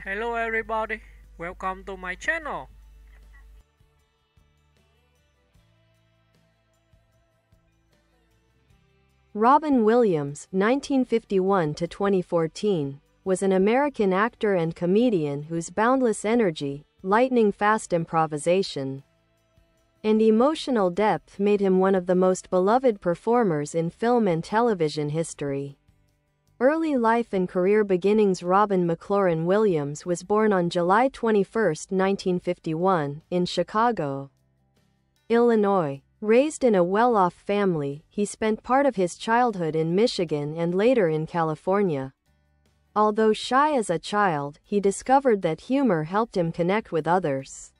Hello everybody, welcome to my channel. Robin Williams, 1951 to 2014, was an American actor and comedian whose boundless energy, lightning-fast improvisation, and emotional depth made him one of the most beloved performers in film and television history. Early life and career beginnings. Robin McLaurin Williams was born on July 21, 1951, in Chicago, Illinois. Raised in a well-off family, he spent part of his childhood in Michigan and later in California. Although shy as a child, he discovered that humor helped him connect with others.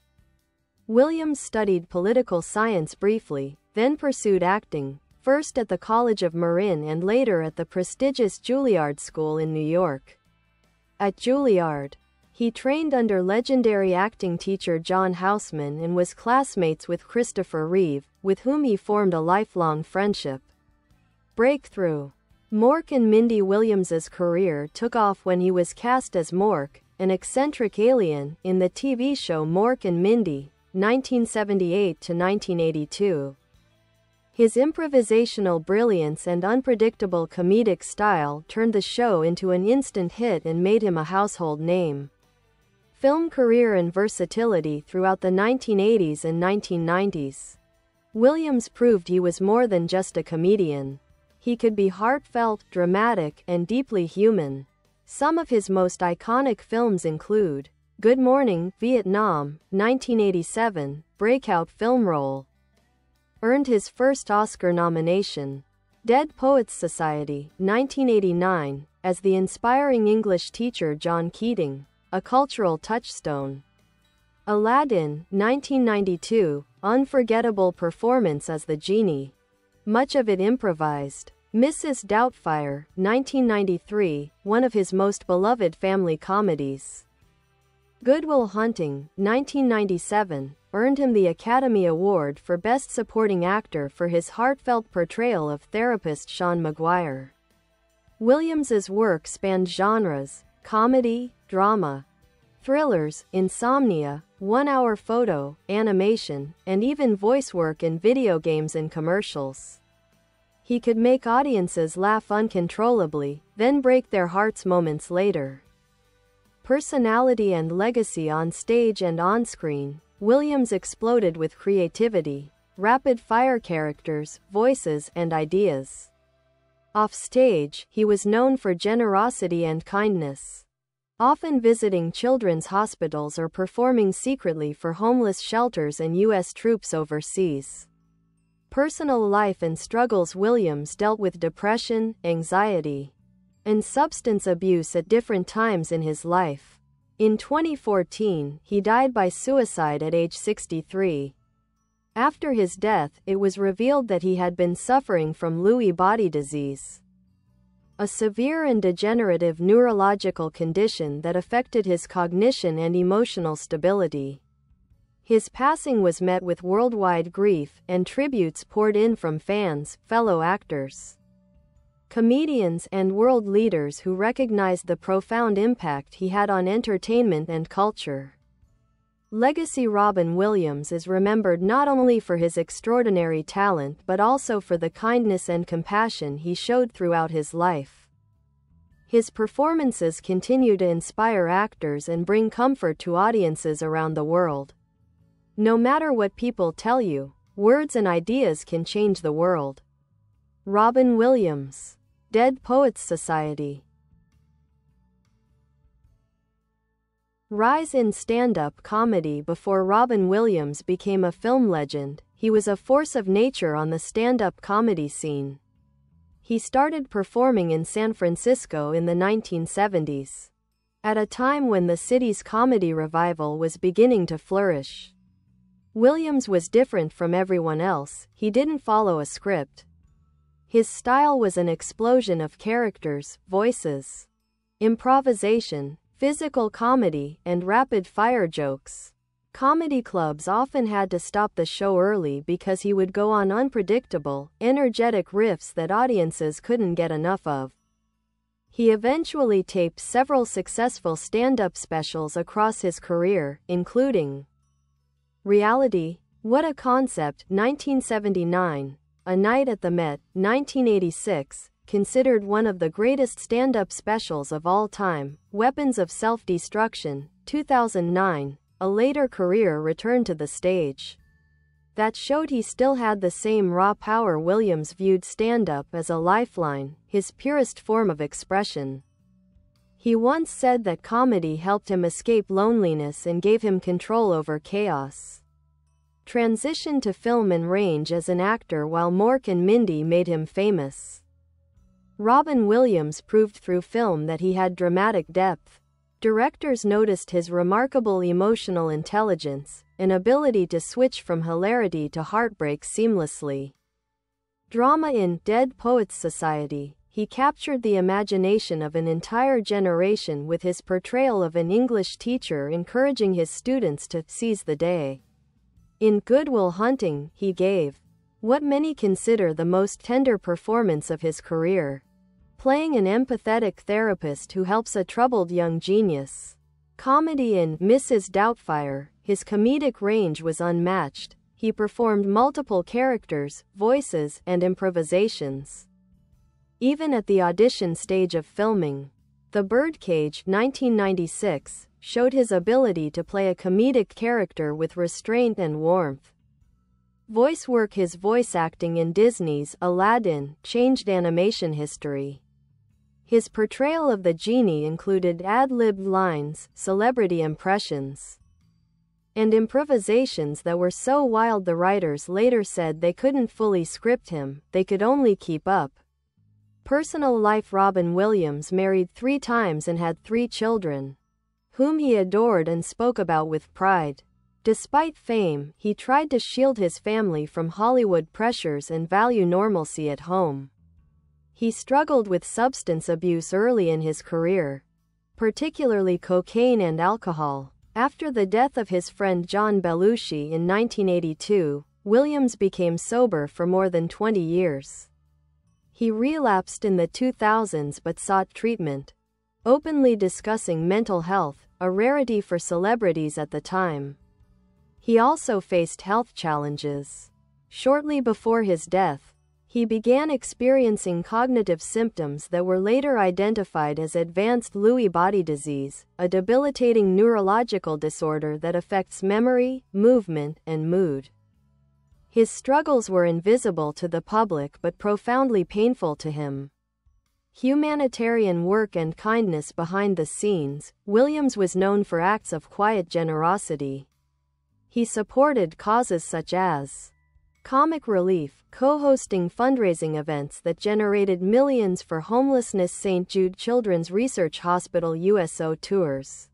Williams studied political science briefly, then pursued acting, first at the College of Marin and later at the prestigious Juilliard School in New York. At Juilliard, he trained under legendary acting teacher John Houseman and was classmates with Christopher Reeve, with whom he formed a lifelong friendship. Breakthrough. Mork and Mindy. Williams's career took off when he was cast as Mork, an eccentric alien, in the TV show Mork and Mindy, 1978 to 1982. His improvisational brilliance and unpredictable comedic style turned the show into an instant hit and made him a household name. Film career and versatility. Throughout the 1980s and 1990s, Williams proved he was more than just a comedian. He could be heartfelt, dramatic, and deeply human. Some of his most iconic films include Good Morning, Vietnam, 1987, breakout film role. Earned his first Oscar nomination. Dead Poets Society, 1989, as the inspiring English teacher John Keating, a cultural touchstone. Aladdin, 1992, unforgettable performance as the genie, much of it improvised. Mrs. Doubtfire, 1993, one of his most beloved family comedies. Good Will Hunting, 1997, earned him the Academy Award for Best Supporting Actor for his heartfelt portrayal of therapist Sean Maguire. Williams's work spanned genres: comedy, drama, thrillers, insomnia, one-hour photo, animation, and even voice work in video games and commercials. He could make audiences laugh uncontrollably, then break their hearts moments later. Personality and legacy. On stage and on-screen, Williams exploded with creativity, rapid-fire characters, voices, and ideas. Off-stage, he was known for generosity and kindness, often visiting children's hospitals or performing secretly for homeless shelters and U.S. troops overseas. Personal life and struggles. Williams dealt with depression, anxiety, and substance abuse at different times in his life. In 2014, he died by suicide at age 63. After his death, it was revealed that he had been suffering from Lewy body disease, a severe and degenerative neurological condition that affected his cognition and emotional stability. His passing was met with worldwide grief, and tributes poured in from fans, fellow actors, comedians, and world leaders who recognized the profound impact he had on entertainment and culture. Legacy. Robin Williams is remembered not only for his extraordinary talent but also for the kindness and compassion he showed throughout his life. His performances continue to inspire actors and bring comfort to audiences around the world. No matter what people tell you, words and ideas can change the world. Robin Williams. Dead Poets Society. Rise in stand-up comedy. Before Robin Williams became a film legend, he was a force of nature on the stand-up comedy scene. He started performing in San Francisco in the 1970s, at a time when the city's comedy revival was beginning to flourish. Williams was different from everyone else. He didn't follow a script. His style was an explosion of characters, voices, improvisation, physical comedy, and rapid-fire jokes. Comedy clubs often had to stop the show early because he would go on unpredictable, energetic riffs that audiences couldn't get enough of. He eventually taped several successful stand-up specials across his career, including Reality, What a Concept, 1979, A Night at the Met, 1986, considered one of the greatest stand-up specials of all time, Weapons of Self-Destruction, 2009, a later career return to the stage that showed he still had the same raw power. Williams viewed stand-up as a lifeline, his purest form of expression. He once said that comedy helped him escape loneliness and gave him control over chaos. Transitioned to film and range as an actor while Mork and Mindy made him famous. Robin Williams proved through film that he had dramatic depth. Directors noticed his remarkable emotional intelligence, an ability to switch from hilarity to heartbreak seamlessly. Drama in Dead Poets Society, he captured the imagination of an entire generation with his portrayal of an English teacher encouraging his students to seize the day. In Good Will Hunting, he gave what many consider the most tender performance of his career, playing an empathetic therapist who helps a troubled young genius. Comedy in Mrs. Doubtfire, his comedic range was unmatched. He performed multiple characters, voices, and improvisations. Even at the audition stage of filming The Birdcage, 1996, showed his ability to play a comedic character with restraint and warmth. Voice work. His voice acting in Disney's Aladdin changed animation history. His portrayal of the genie included ad-libbed lines, celebrity impressions, and improvisations that were so wild the writers later said they couldn't fully script him, they could only keep up. Personal life. Robin Williams married 3 times and had 3 children, whom he adored and spoke about with pride. Despite fame, he tried to shield his family from Hollywood pressures and value normalcy at home. He struggled with substance abuse early in his career, particularly cocaine and alcohol. After the death of his friend John Belushi in 1982, Williams became sober for more than 20 years. He relapsed in the 2000s but sought treatment, openly discussing mental health, a rarity for celebrities at the time. He also faced health challenges. Shortly before his death, he began experiencing cognitive symptoms that were later identified as advanced Lewy body disease, a debilitating neurological disorder that affects memory, movement, and mood. His struggles were invisible to the public but profoundly painful to him. Humanitarian work and kindness behind the scenes. Williams was known for acts of quiet generosity. He supported causes such as comic relief, co-hosting fundraising events that generated millions for homelessness, St. Jude Children's Research Hospital USO tours,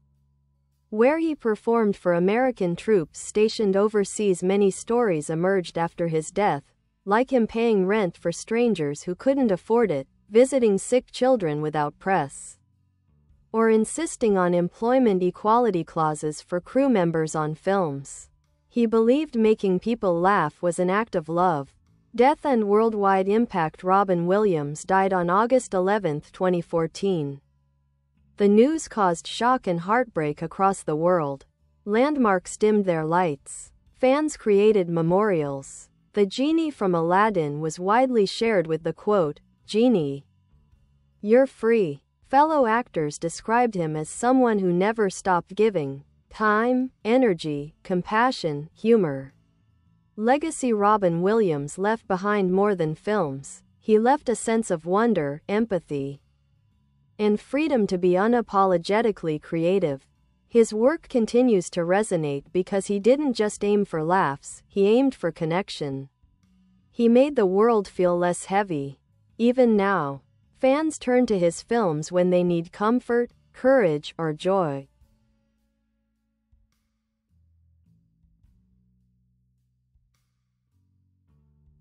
where he performed for American troops stationed overseas. Many stories emerged after his death, like him paying rent for strangers who couldn't afford it, visiting sick children without press, or insisting on employment equality clauses for crew members on films. He believed making people laugh was an act of love. Death and worldwide impact. Robin Williams died on August 11, 2014. The news caused shock and heartbreak across the world. Landmarks dimmed their lights. Fans created memorials. The genie from Aladdin was widely shared with the quote, "Genie, you're free." Fellow actors described him as someone who never stopped giving time, energy, compassion, humor. Legacy. Robin Williams left behind more than films. He left a sense of wonder, empathy, and freedom to be unapologetically creative. His work continues to resonate because he didn't just aim for laughs, he aimed for connection. He made the world feel less heavy. Even now, fans turn to his films when they need comfort, courage, or joy.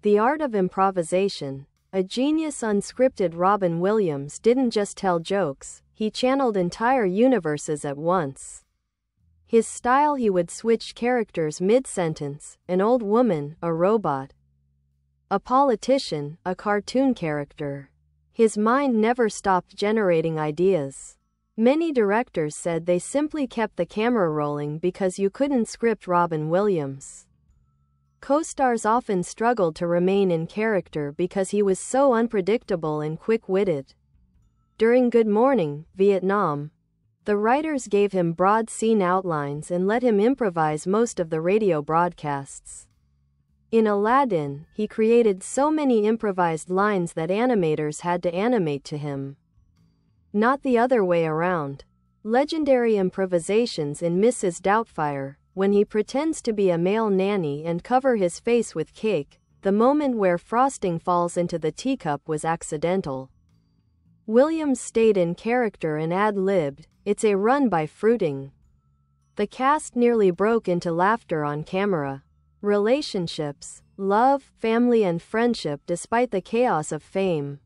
The art of improvisation. A genius. Unscripted. Robin Williams didn't just tell jokes, he channeled entire universes at once. His style. He would switch characters mid-sentence, an old woman, a robot, a politician, a cartoon character. His mind never stopped generating ideas. Many directors said they simply kept the camera rolling because you couldn't script Robin Williams. Co-stars often struggled to remain in character because he was so unpredictable and quick-witted. During Good Morning, Vietnam, the writers gave him broad scene outlines and let him improvise most of the radio broadcasts. In Aladdin, he created so many improvised lines that animators had to animate to him. Not the other way around. Legendary improvisations in Mrs. Doubtfire, when he pretends to be a male nanny and cover his face with cake, the moment where frosting falls into the teacup was accidental. Williams stayed in character and ad-libbed, "It's a run by fruiting." The cast nearly broke into laughter on camera. Relationships, love, family and friendship despite the chaos of fame.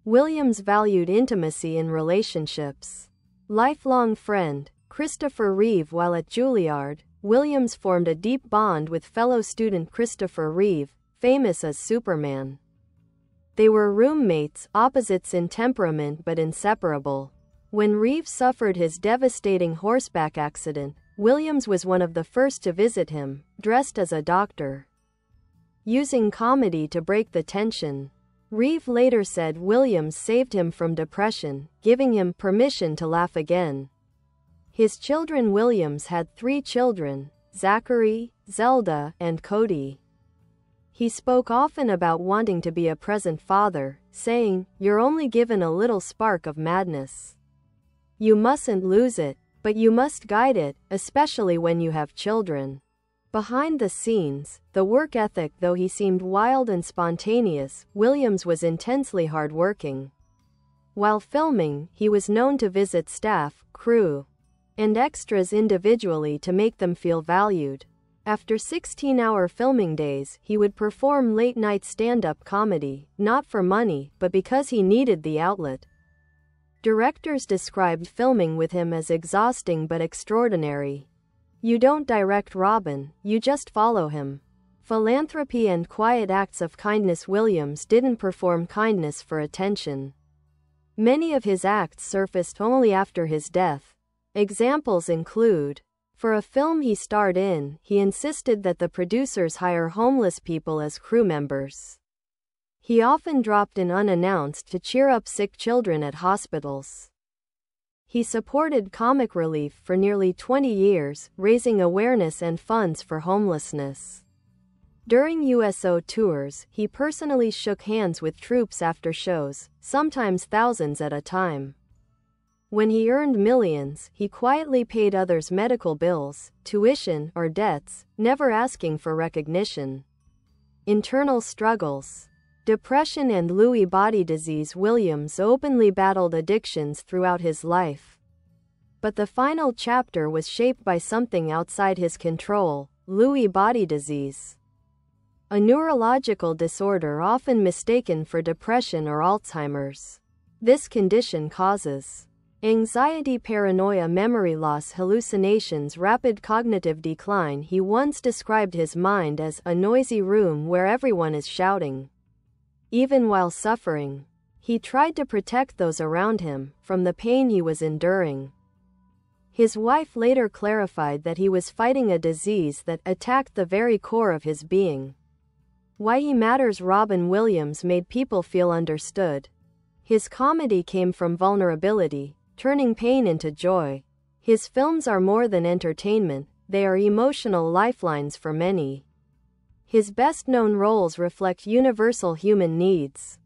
Williams valued intimacy in relationships. Lifelong friend, Christopher Reeve. While at Juilliard, Williams formed a deep bond with fellow student Christopher Reeve, famous as Superman. They were roommates, opposites in temperament but inseparable. When Reeve suffered his devastating horseback accident, Williams was one of the first to visit him, dressed as a doctor. Using comedy to break the tension, Reeve later said Williams saved him from depression, giving him permission to laugh again. His children. Williams had 3 children, Zachary, Zelda, and Cody. He spoke often about wanting to be a present father, saying, "You're only given a little spark of madness. You mustn't lose it, but you must guide it, especially when you have children." Behind the scenes, the work ethic. Though he seemed wild and spontaneous, Williams was intensely hardworking. While filming, he was known to visit staff, crew, and extras individually to make them feel valued. After 16-hour filming days, he would perform late-night stand-up comedy, not for money, but because he needed the outlet. Directors described filming with him as exhausting but extraordinary. "You don't direct Robin, you just follow him." Philanthropy and quiet acts of kindness. Williams didn't perform kindness for attention. Many of his acts surfaced only after his death. Examples include, for a film he starred in, he insisted that the producers hire homeless people as crew members. He often dropped in unannounced to cheer up sick children at hospitals. He supported comic relief for nearly 20 years, raising awareness and funds for homelessness. During USO tours, he personally shook hands with troops after shows, sometimes thousands at a time. When he earned millions, he quietly paid others' medical bills, tuition, or debts, never asking for recognition. Internal struggles. Depression and Lewy body disease. Williams openly battled addictions throughout his life. But the final chapter was shaped by something outside his control, Lewy body disease. A neurological disorder often mistaken for depression or Alzheimer's. This condition causes anxiety, paranoia, memory loss, hallucinations, rapid cognitive decline. He once described his mind as a noisy room where everyone is shouting. Even while suffering, he tried to protect those around him from the pain he was enduring. His wife later clarified that he was fighting a disease that attacked the very core of his being. Why he matters. Robin Williams made people feel understood. His comedy came from vulnerability, turning pain into joy. His films are more than entertainment, they are emotional lifelines for many. His best-known roles reflect universal human needs.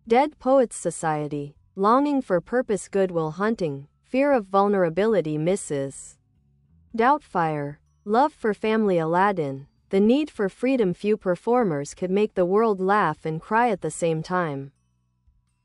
Dead Poets Society, Longing for Purpose, Good Will Hunting, Fear of Vulnerability, Mrs. Doubtfire, Love for Family, Aladdin, The Need for Freedom. Few performers could make the world laugh and cry at the same time.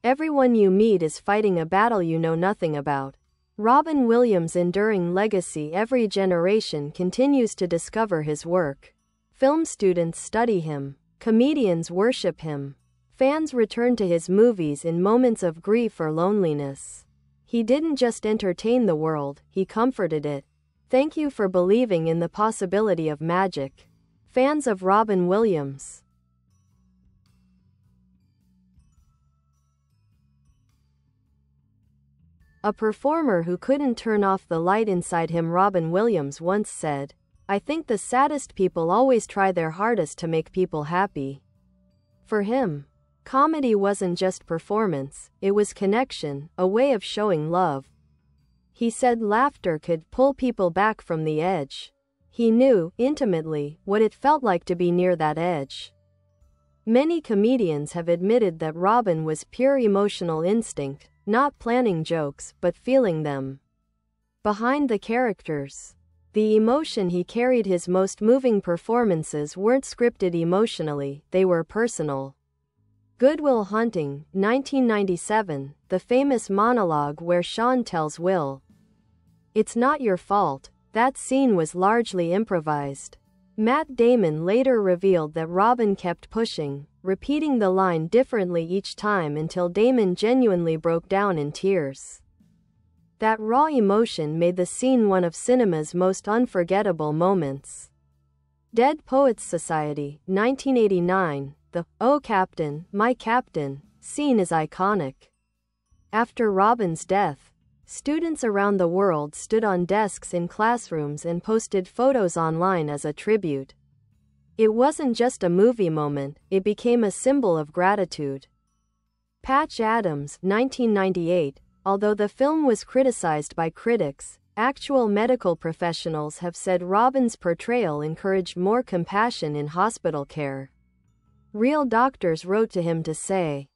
Everyone you meet is fighting a battle you know nothing about. Robin Williams' enduring legacy. Every generation continues to discover his work. Film students study him. Comedians worship him. Fans return to his movies in moments of grief or loneliness. He didn't just entertain the world, he comforted it. Thank you for believing in the possibility of magic. Fans of Robin Williams. A performer who couldn't turn off the light inside him, Robin Williams, once said, "I think the saddest people always try their hardest to make people happy." For him, comedy wasn't just performance, it was connection, a way of showing love. He said laughter could pull people back from the edge. He knew, intimately, what it felt like to be near that edge. Many comedians have admitted that Robin was pure emotional instinct, not planning jokes, but feeling them. Behind the characters, the emotion he carried. His most moving performances weren't scripted emotionally, they were personal. Good Will Hunting, 1997, the famous monologue where Sean tells Will, "It's not your fault," that scene was largely improvised. Matt Damon later revealed that Robin kept pushing, repeating the line differently each time until Damon genuinely broke down in tears. That raw emotion made the scene one of cinema's most unforgettable moments. Dead Poets Society, 1989, the "Oh Captain, My Captain" scene is iconic. After Robin's death, students around the world stood on desks in classrooms and posted photos online as a tribute. It wasn't just a movie moment, it became a symbol of gratitude. Patch Adams, 1998. Although the film was criticized by critics, actual medical professionals have said Robin's portrayal encouraged more compassion in hospital care. Real doctors wrote to him to say,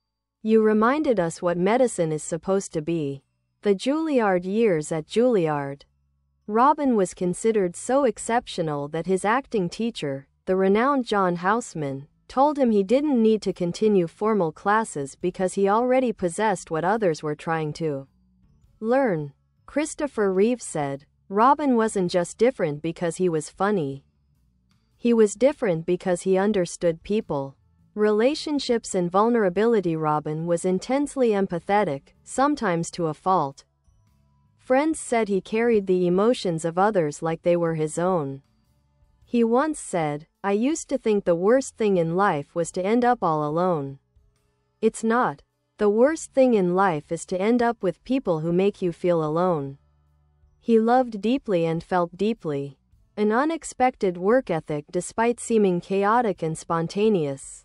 "You reminded us what medicine is supposed to be." The Juilliard years at Juilliard. Robin was considered so exceptional that his acting teacher, the renowned John Houseman, told him he didn't need to continue formal classes because he already possessed what others were trying to learn. Christopher Reeve said, "Robin wasn't just different because he was funny. He was different because he understood people, relationships and vulnerability." Robin was intensely empathetic, sometimes to a fault. Friends said he carried the emotions of others like they were his own. He once said, "I used to think the worst thing in life was to end up all alone. It's not. The worst thing in life is to end up with people who make you feel alone." He loved deeply and felt deeply. An unexpected work ethic despite seeming chaotic and spontaneous.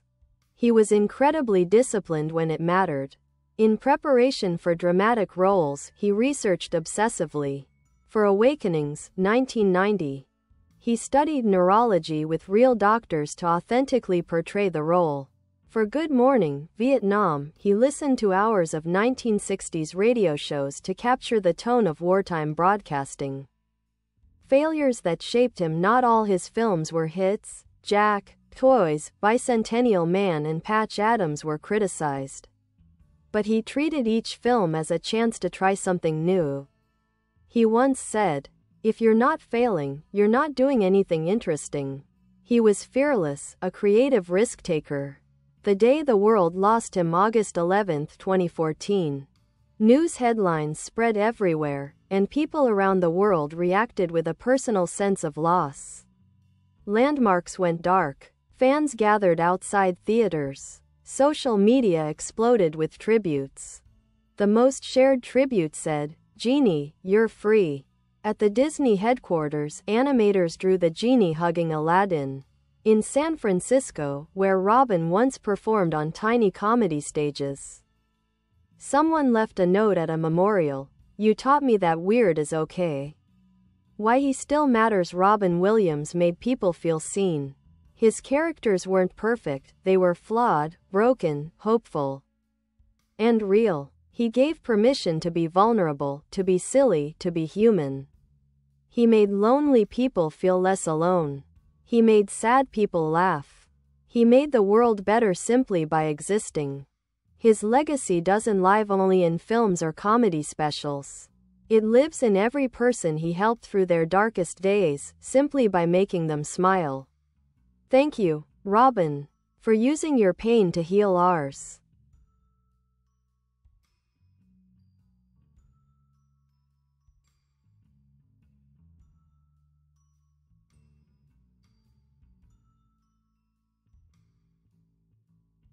He was incredibly disciplined when it mattered. In preparation for dramatic roles, he researched obsessively. For Awakenings, 1990. He studied neurology with real doctors to authentically portray the role. For Good Morning, Vietnam, he listened to hours of 1960s radio shows to capture the tone of wartime broadcasting. Failures that shaped him. Not all his films were hits. Jack, Toys, Bicentennial Man and Patch Adams were criticized. But he treated each film as a chance to try something new. He once said, "If you're not failing, you're not doing anything interesting." He was fearless, a creative risk-taker. The day the world lost him, August 11, 2014. News headlines spread everywhere, and people around the world reacted with a personal sense of loss. Landmarks went dark. Fans gathered outside theaters. Social media exploded with tributes. The most shared tribute said, "Genie, you're free." At the Disney headquarters, animators drew the genie hugging Aladdin. In San Francisco, where Robin once performed on tiny comedy stages, someone left a note at a memorial, "You taught me that weird is okay." Why he still matters. Robin Williams made people feel seen. His characters weren't perfect, they were flawed, broken, hopeful, and real. He gave permission to be vulnerable, to be silly, to be human. He made lonely people feel less alone. He made sad people laugh. He made the world better simply by existing. His legacy doesn't live only in films or comedy specials. It lives in every person he helped through their darkest days, simply by making them smile. Thank you, Robin, for using your pain to heal ours.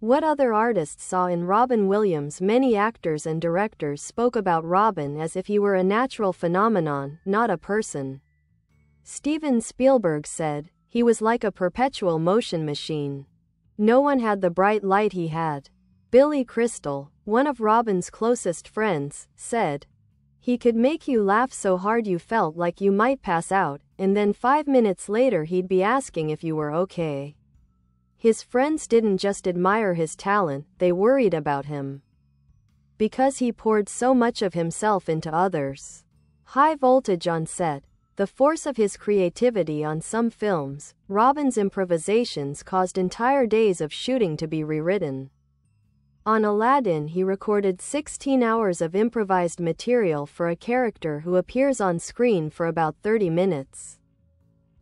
What other artists saw in Robin Williams? Many actors and directors spoke about Robin as if he were a natural phenomenon, not a person. Steven Spielberg said, "He was like a perpetual motion machine. No one had the bright light he had." Billy Crystal, one of Robin's closest friends, said, "He could make you laugh so hard you felt like you might pass out, and then 5 minutes later he'd be asking if you were okay." His friends didn't just admire his talent, they worried about him. Because he poured so much of himself into others. High voltage on set. The force of his creativity on some films, Robin's improvisations caused entire days of shooting to be rewritten. On Aladdin he recorded 16 hours of improvised material for a character who appears on screen for about 30 minutes.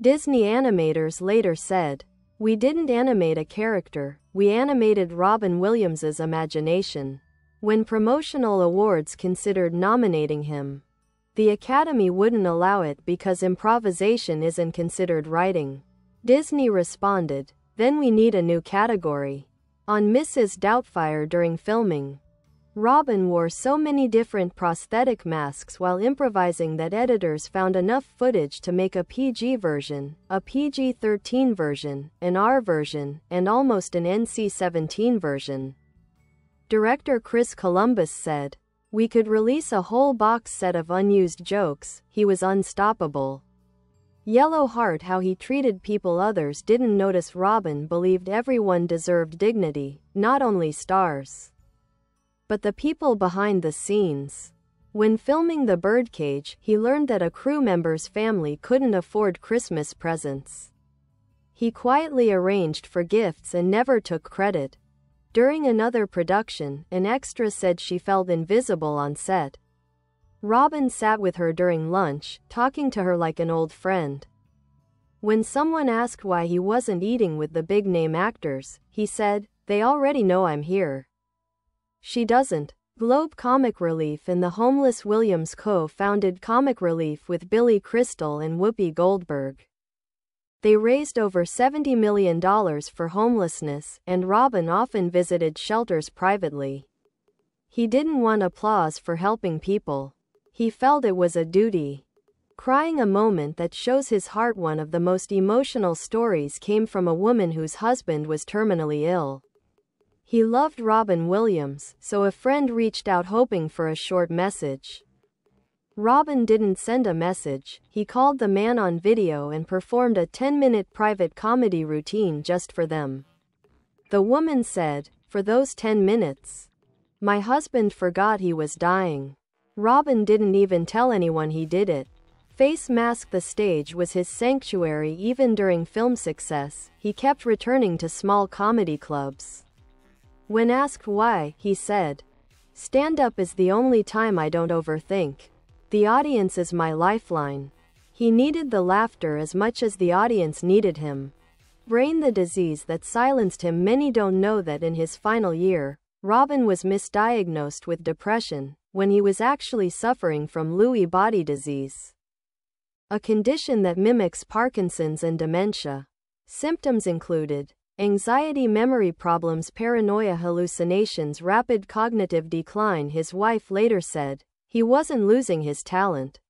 Disney animators later said, "We didn't animate a character, we animated Robin Williams's imagination." When promotional awards considered nominating him, the Academy wouldn't allow it because improvisation isn't considered writing. Disney responded, "Then we need a new category." On Mrs. Doubtfire during filming, Robin wore so many different prosthetic masks while improvising that editors found enough footage to make a PG version, a PG-13 version, an R version, and almost an NC-17 version. Director Chris Columbus said, "We could release a whole box set of unused jokes, he was unstoppable." Yellow Heart. How he treated people. Others didn't notice. Robin believed everyone deserved dignity, not only stars, but the people behind the scenes. When filming The Birdcage, he learned that a crew member's family couldn't afford Christmas presents. He quietly arranged for gifts and never took credit. During another production, an extra said she felt invisible on set. Robin sat with her during lunch, talking to her like an old friend. When someone asked why he wasn't eating with the big-name actors, he said, "They already know I'm here." She doesn't. Globe Comic Relief and the homeless Williams co-founded Comic Relief with Billy Crystal and Whoopi Goldberg. They raised over $70 million for homelessness, and Robin often visited shelters privately. He didn't want applause for helping people. He felt it was a duty. Crying a moment that shows his heart. One of the most emotional stories came from a woman whose husband was terminally ill. He loved Robin Williams, so a friend reached out hoping for a short message. Robin didn't send a message, he called the man on video and performed a 10-minute private comedy routine just for them. The woman said, "For those 10 minutes, my husband forgot he was dying." Robin didn't even tell anyone he did it. Face mask. The stage was his sanctuary. Even during film success, he kept returning to small comedy clubs. When asked why, he said, "Stand-up is the only time I don't overthink. The audience is my lifeline." He needed the laughter as much as the audience needed him. Brain. The disease that silenced him. Many don't know that in his final year, Robin was misdiagnosed with depression, when he was actually suffering from Lewy body disease, a condition that mimics Parkinson's and dementia. Symptoms included anxiety, memory problems, paranoia, hallucinations, rapid cognitive decline. His wife later said, "He wasn't losing his talent.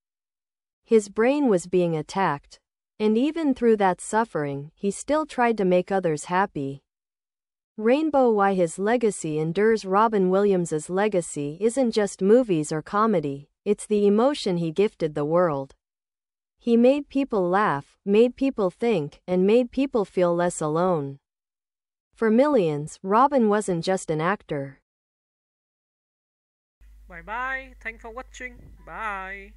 His brain was being attacked. And even through that suffering, he still tried to make others happy." Rainbow. Why his legacy endures. Robin Williams's legacy isn't just movies or comedy, it's the emotion he gifted the world. He made people laugh, made people think, and made people feel less alone. For millions, Robin wasn't just an actor. Bye bye, thanks for watching, bye.